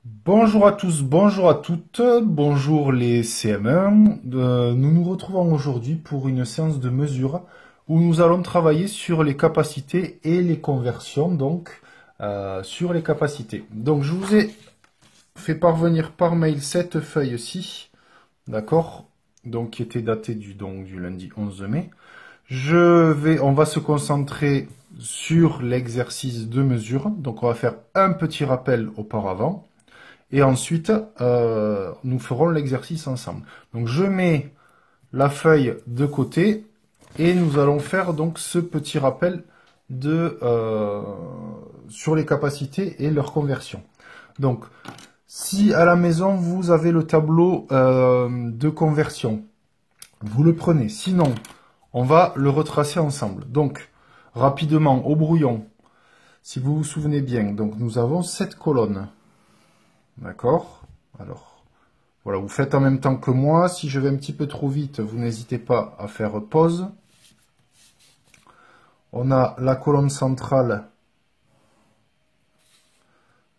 Bonjour à tous, bonjour à toutes, bonjour les CM1. Nous nous retrouvons aujourd'hui pour une séance de mesure où nous allons travailler sur les capacités et les conversions, sur les capacités. Donc je vous ai fait parvenir par mail cette feuille-ci, d'accord, donc qui était datée du lundi 11 mai. On va se concentrer sur l'exercice de mesure, donc on va faire un petit rappel auparavant. Et ensuite, nous ferons l'exercice ensemble. Donc je mets la feuille de côté et nous allons faire donc ce petit rappel sur les capacités et leur conversion. Donc, si à la maison vous avez le tableau de conversion, vous le prenez. Sinon, on va le retracer ensemble. Donc, rapidement, au brouillon, si vous vous souvenez bien, donc nous avons cette colonne. D'accord? Alors, voilà, vous faites en même temps que moi. Si je vais un petit peu trop vite, vous n'hésitez pas à faire pause. On a la colonne centrale.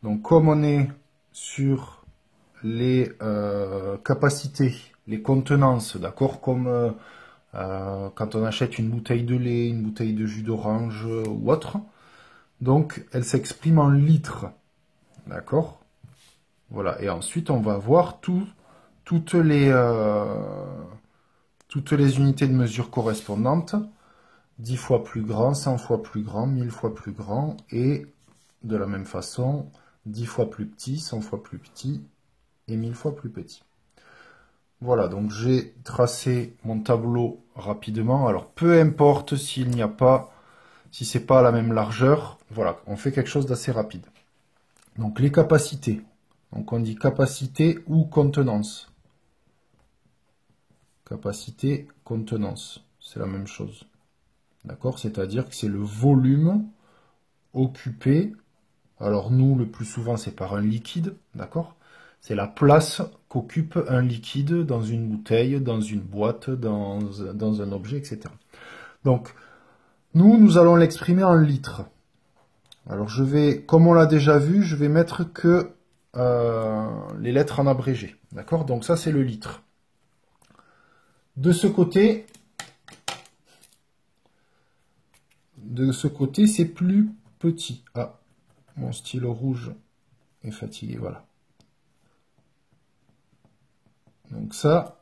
Donc, comme on est sur les capacités, les contenances, d'accord? Comme quand on achète une bouteille de lait, une bouteille de jus d'orange ou autre. Donc, elle s'exprime en litres. D'accord? Voilà, et ensuite, on va voir toutes les unités de mesure correspondantes, 10 fois plus grand, 100 fois plus grand, 1000 fois plus grand, et de la même façon, 10 fois plus petit, 100 fois plus petit, et 1000 fois plus petit. Voilà, donc j'ai tracé mon tableau rapidement. Alors, peu importe s'il n'y a pas, si c'est pas à la même largeur, voilà, on fait quelque chose d'assez rapide. Donc, les capacités. Donc, on dit capacité ou contenance. Capacité, contenance, c'est la même chose. D'accord? C'est-à-dire que c'est le volume occupé. Alors nous, le plus souvent, c'est par un liquide. D'accord? C'est la place qu'occupe un liquide dans une bouteille, dans une boîte, dans un objet, etc. Donc, nous allons l'exprimer en litres. Alors je vais, comme on l'a déjà vu, je vais mettre que les lettres en abrégé. D'accord? Donc ça, c'est le litre. De ce côté, c'est plus petit. Ah, mon stylo rouge est fatigué, voilà. Donc ça,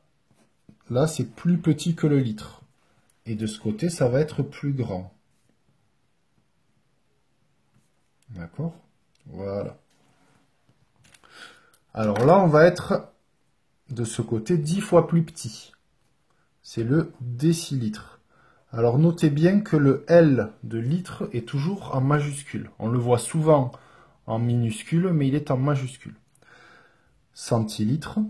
là, c'est plus petit que le litre. Et de ce côté, ça va être plus grand. D'accord? Voilà. Alors là, on va être de ce côté 10 fois plus petit. C'est le décilitre. Alors notez bien que le L de litre est toujours en majuscule. On le voit souvent en minuscule, mais il est en majuscule. Centilitre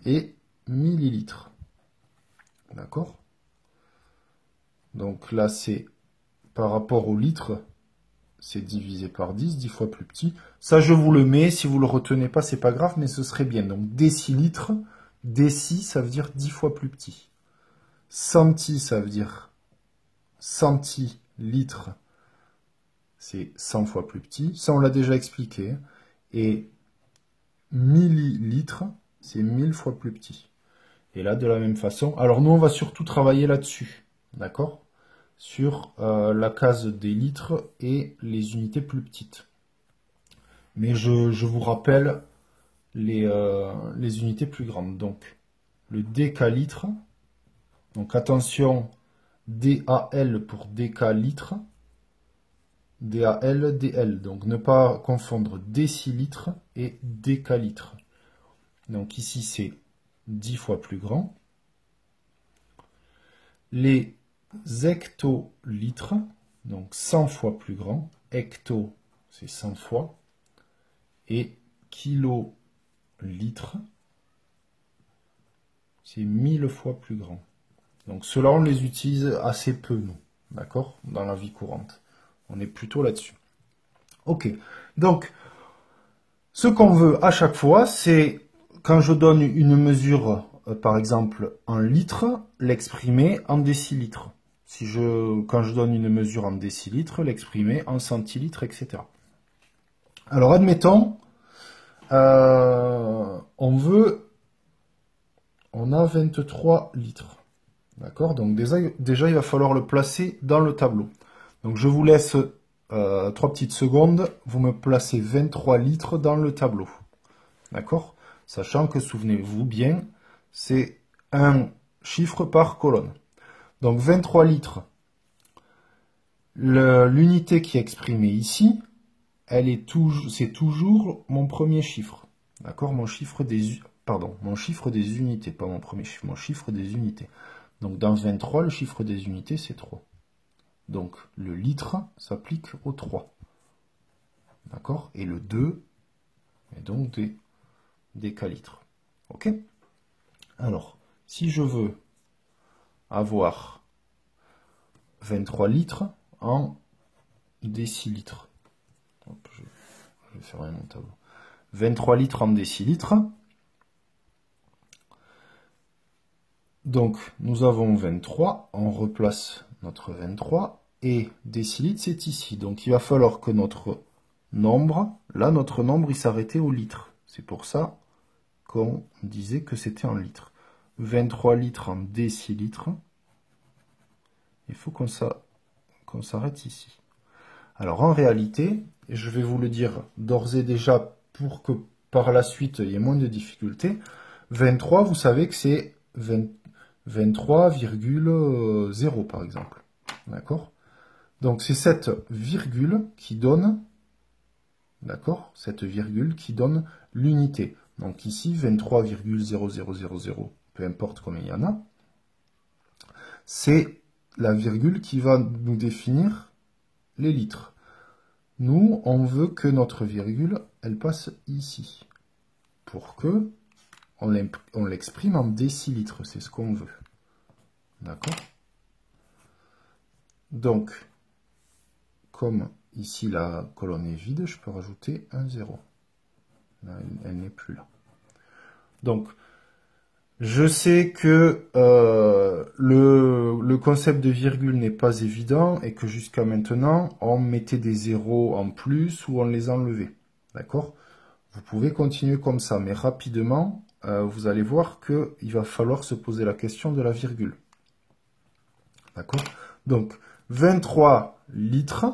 et millilitre. D'accord? Donc là, c'est par rapport au litre, c'est divisé par 10, 10 fois plus petit. Ça, je vous le mets. Si vous ne le retenez pas, c'est pas grave, mais ce serait bien. Donc décilitre, déci, ça veut dire 10 fois plus petit. Centi, ça veut dire centilitre, c'est 100 fois plus petit. Ça, on l'a déjà expliqué. Et millilitre, c'est 1000 fois plus petit. Et là, de la même façon. Alors, nous, on va surtout travailler là-dessus. D'accord? Sur la case des litres et les unités plus petites. Mais je vous rappelle les unités plus grandes. Donc, le décalitre. Donc, attention, DAL pour décalitre. DAL, DL. Donc, ne pas confondre décilitre et décalitre. Donc, ici, c'est 10 fois plus grand. Les hectolitres, donc 100 fois plus grand. Hecto, c'est 100 fois. Et kilolitre, c'est 1000 fois plus grand. Donc ceux-là, on les utilise assez peu, nous. D'accord? Dans la vie courante. On est plutôt là-dessus. Ok. Donc, ce qu'on veut à chaque fois, c'est, quand je donne une mesure, par exemple, en litres, l'exprimer en décilitres. Quand je donne une mesure en décilitres, l'exprimer en centilitres, etc. Alors, admettons, on a 23 litres. D'accord? Donc, déjà, il va falloir le placer dans le tableau. Donc, je vous laisse 3 petites secondes. Vous me placez 23 litres dans le tableau. D'accord? Sachant que, souvenez-vous bien, c'est un chiffre par colonne. Donc 23 litres. L'unité qui est exprimée ici, c'est toujours mon premier chiffre. D'accord? Mon chiffre des unités, pas mon premier chiffre, mon chiffre des unités. Donc dans 23, le chiffre des unités, c'est 3. Donc le litre s'applique au 3. D'accord? Et le 2 est donc des décalitres. Ok? Alors, si je veux avoir 23 litres en décilitres. Hop, je vais fermer mon tableau. 23 litres en décilitres. Donc, nous avons 23. On replace notre 23. Et décilitres, c'est ici. Donc, il va falloir que notre nombre, il s'arrêtait au litre. C'est pour ça qu'on disait que c'était en litres. 23 litres en décilitres. Il faut qu'on s'arrête ici. Alors en réalité, je vais vous le dire d'ores et déjà pour que par la suite il y ait moins de difficultés, 23, vous savez que c'est 23,0 par exemple. D'accord? Donc c'est cette virgule qui donne, d'accord? Cette virgule qui donne l'unité. Donc ici, 23,0000, peu importe combien il y en a, c'est la virgule qui va nous définir les litres. Nous, on veut que notre virgule, elle passe ici. Pour que on l'exprime en décilitres. C'est ce qu'on veut. D'accord? Donc, comme ici la colonne est vide, je peux rajouter un 0. Là, elle n'est plus là. Donc, je sais que le concept de virgule n'est pas évident et que jusqu'à maintenant, on mettait des zéros en plus ou on les enlevait. D'accord? Vous pouvez continuer comme ça, mais rapidement, vous allez voir qu'il va falloir se poser la question de la virgule. D'accord? Donc, 23 litres,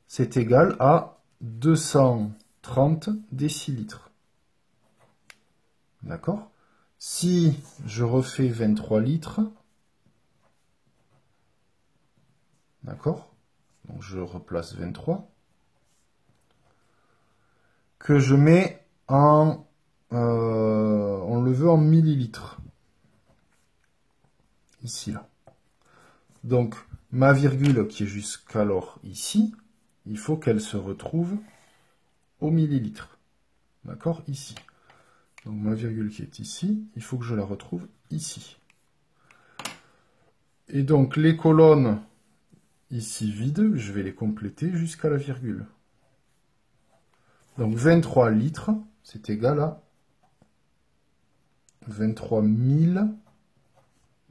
c'est égal à 230 décilitres. D'accord? Si je refais 23 litres, d'accord? Donc je replace 23, que je mets en, on le veut en millilitres, ici, là. Donc ma virgule qui est jusqu'alors ici, il faut qu'elle se retrouve au millilitre, d'accord? Ici. Donc ma virgule qui est ici, il faut que je la retrouve ici. Et donc les colonnes ici vides, je vais les compléter jusqu'à la virgule. Donc 23 litres, c'est égal à 23 000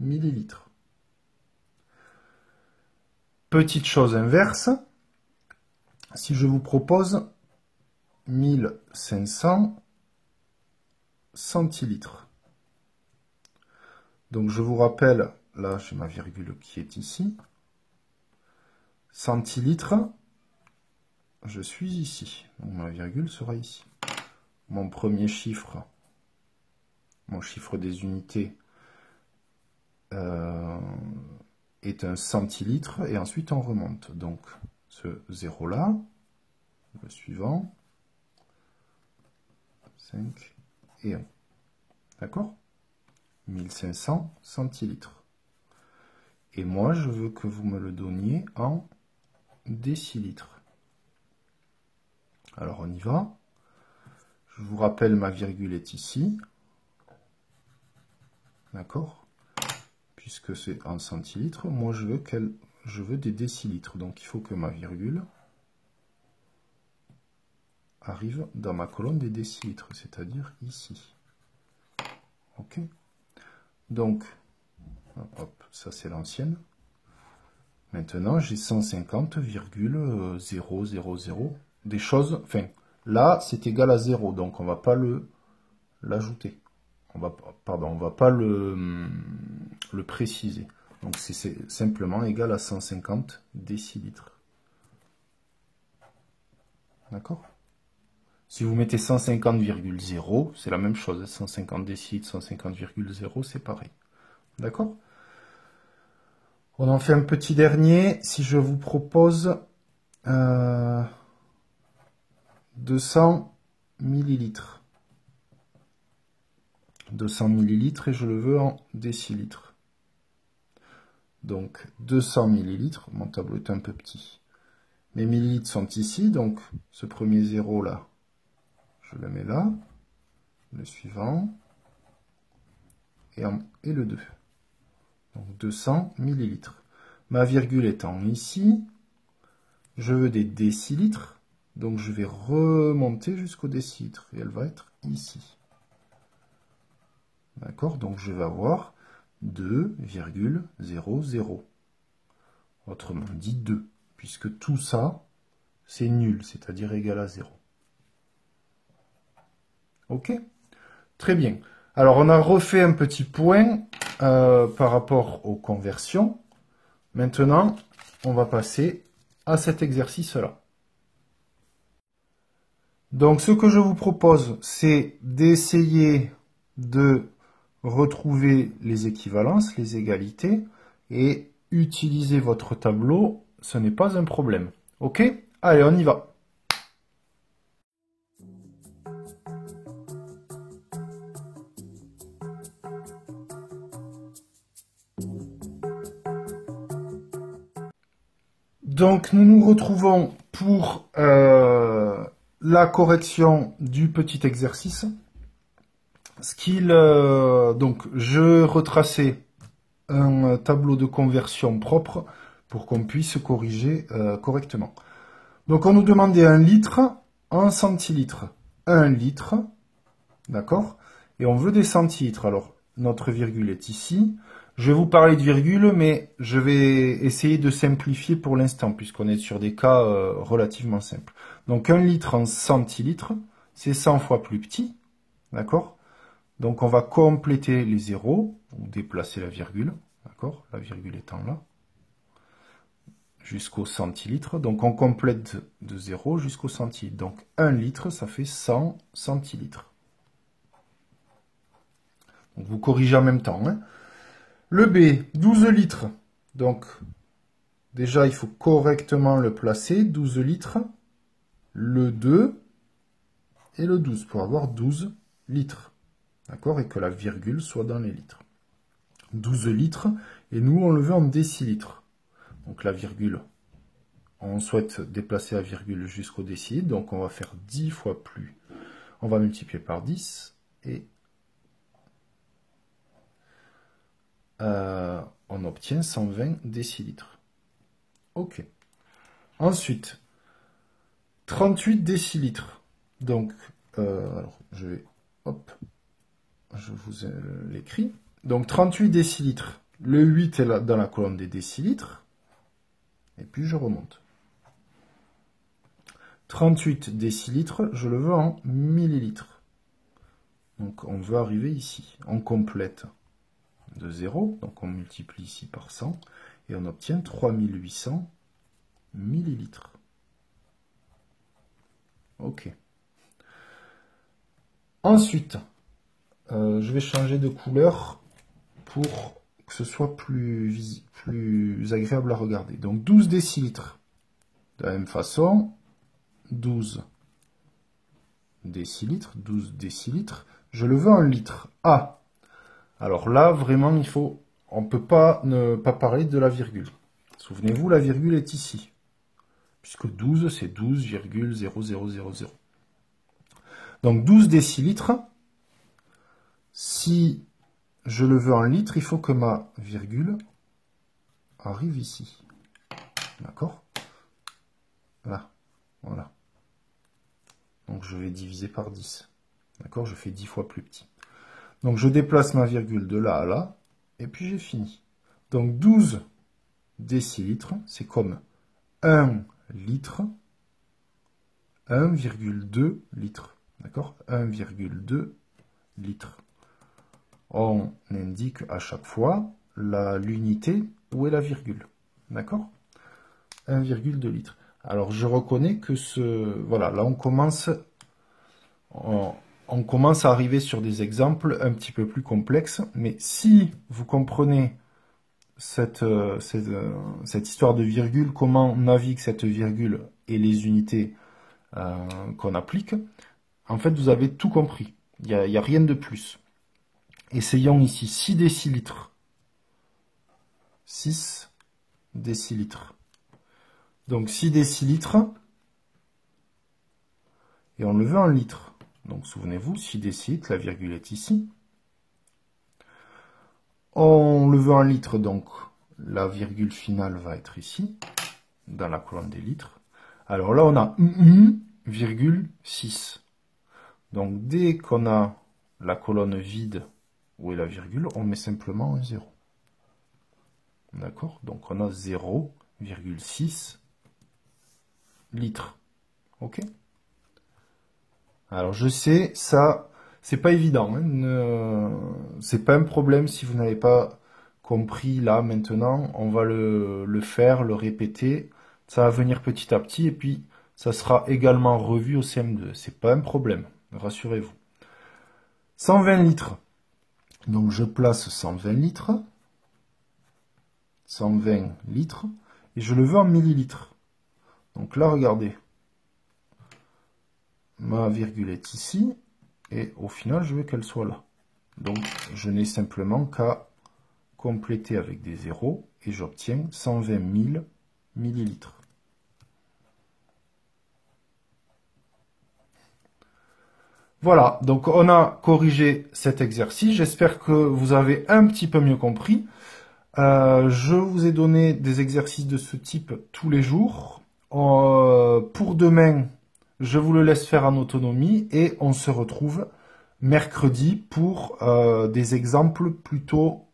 millilitres. Petite chose inverse, si je vous propose 1500 centilitres. Donc je vous rappelle, là j'ai ma virgule qui est ici. Centilitres, je suis ici. Donc ma virgule sera ici. Mon premier chiffre, mon chiffre des unités est un centilitre et ensuite on remonte. Donc ce 0 là, le suivant, 5 et 1. D'accord? 1500 centilitres. Et moi, je veux que vous me le donniez en décilitres. Alors, on y va. Je vous rappelle, ma virgule est ici. D'accord? Puisque c'est en centilitres, moi, je veux des décilitres. Donc, il faut que ma virgule arrive dans ma colonne des décilitres, c'est-à-dire ici. OK? Donc, hop, ça c'est l'ancienne. Maintenant, j'ai 150,000 des choses... Enfin, là, c'est égal à 0, donc on va pas l'ajouter. On va pas le préciser. Donc c'est simplement égal à 150 décilitres. D'accord? Si vous mettez 150,0, c'est la même chose. 150 décilitres, 150,0, c'est pareil. D'accord? On en fait un petit dernier. Si je vous propose 200 millilitres. 200 millilitres et je le veux en décilitres. Donc 200 millilitres. Mon tableau est un peu petit. Mes millilitres sont ici. Donc ce premier 0 là, je le mets là. Le suivant. Et le 2. Donc 200 millilitres. Ma virgule étant ici, je veux des décilitres, donc je vais remonter jusqu'au décilitre, et elle va être ici. D'accord? Donc je vais avoir 2,00. Autrement dit 2, puisque tout ça, c'est nul, c'est-à-dire égal à 0. Ok? Très bien. Alors on a refait un petit point par rapport aux conversions. Maintenant, on va passer à cet exercice-là. Donc, ce que je vous propose, c'est d'essayer de retrouver les équivalences, les égalités, et utiliser votre tableau, ce n'est pas un problème. Ok? Allez, on y va. Donc, nous nous retrouvons pour la correction du petit exercice. Donc, je retraçais un tableau de conversion propre pour qu'on puisse corriger correctement. Donc, on nous demandait 1 litre en centilitres. 1 litre, d'accord? Et on veut des centilitres. Alors, notre virgule est ici. Je vais vous parler de virgule, mais je vais essayer de simplifier pour l'instant, puisqu'on est sur des cas relativement simples. Donc 1 litre en centilitres, c'est 100 fois plus petit, d'accord? Donc on va compléter les zéros, ou déplacer la virgule, d'accord? La virgule étant là, jusqu'au centilitre. Donc on complète de 0 jusqu'au centilitre. Donc 1 litre, ça fait 100 centilitres. Donc vous corrigez en même temps, hein. Le B, 12 litres. Donc, déjà, il faut correctement le placer. 12 litres, le 2 et le 12 pour avoir 12 litres. D'accord? Et que la virgule soit dans les litres. 12 litres, et nous, on le veut en décilitres. Donc, la virgule, on souhaite déplacer la virgule jusqu'au décilitre. Donc, on va faire 10 fois plus. On va multiplier par 10 et on obtient 120 décilitres. Ok. Ensuite, 38 décilitres. Donc, alors, je vous l'écris. Donc, 38 décilitres. Le 8 est là dans la colonne des décilitres. Et puis, je remonte. 38 décilitres, je le veux en millilitres. Donc, on veut arriver ici. On complète de 0. Donc, on multiplie ici par 100. Et on obtient 3800 millilitres. Ok. Ensuite, je vais changer de couleur pour que ce soit plus agréable à regarder. Donc 12 décilitres. De la même façon, 12 décilitres, je le veux en litres. Ah, alors là, vraiment, on ne peut pas ne pas parler de la virgule. Souvenez-vous, la virgule est ici. Puisque 12, c'est 12,0000. Donc 12 décilitres, si je le veux en litres, il faut que ma virgule arrive ici. D'accord? Là, voilà. Donc je vais diviser par 10. D'accord? Je fais 10 fois plus petit. Donc je déplace ma virgule de là à là, et puis j'ai fini. Donc 12 décilitres, c'est comme 1 litre 1,2 litres. D'accord? 1,2 litres. On indique à chaque fois l'unité où est la virgule. D'accord? 1,2 litres. Alors, je reconnais que voilà, là, on commence à arriver sur des exemples un petit peu plus complexes. Mais si vous comprenez cette histoire de virgule, comment on navigue cette virgule et les unités qu'on applique, en fait, vous avez tout compris. Il n'y a rien de plus. Essayons ici 6 décilitres. 6 décilitres. Donc 6 décilitres. Et on le veut en litres. Donc souvenez-vous, 6 décilitres, la virgule est ici. On le veut en litres, donc la virgule finale va être ici, dans la colonne des litres. Alors là, on a 1,6. Donc dès qu'on a la colonne vide, où est la virgule, on met simplement un 0. D'accord? Donc on a 0,6 litres. Ok? Alors je sais, ça, c'est pas évident. Hein, c'est pas un problème si vous n'avez pas compris là maintenant. On va le faire, le répéter. Ça va venir petit à petit et puis ça sera également revu au CM2. C'est pas un problème, rassurez-vous. 120 litres. Donc je place 120 litres. 120 litres. Et je le veux en millilitres. Donc là, regardez. Ma virgule est ici. Et au final, je veux qu'elle soit là. Donc, je n'ai simplement qu'à compléter avec des zéros. Et j'obtiens 120 000 millilitres. Voilà, donc on a corrigé cet exercice. J'espère que vous avez un petit peu mieux compris. Je vous ai donné des exercices de ce type tous les jours. Pour demain, je vous le laisse faire en autonomie et on se retrouve mercredi pour des exemples plutôt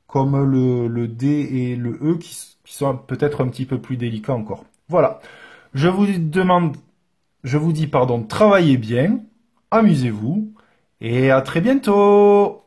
comme le D et le E qui sont peut-être un petit peu plus délicats encore. Voilà. Je vous dis, travaillez bien, amusez-vous et à très bientôt!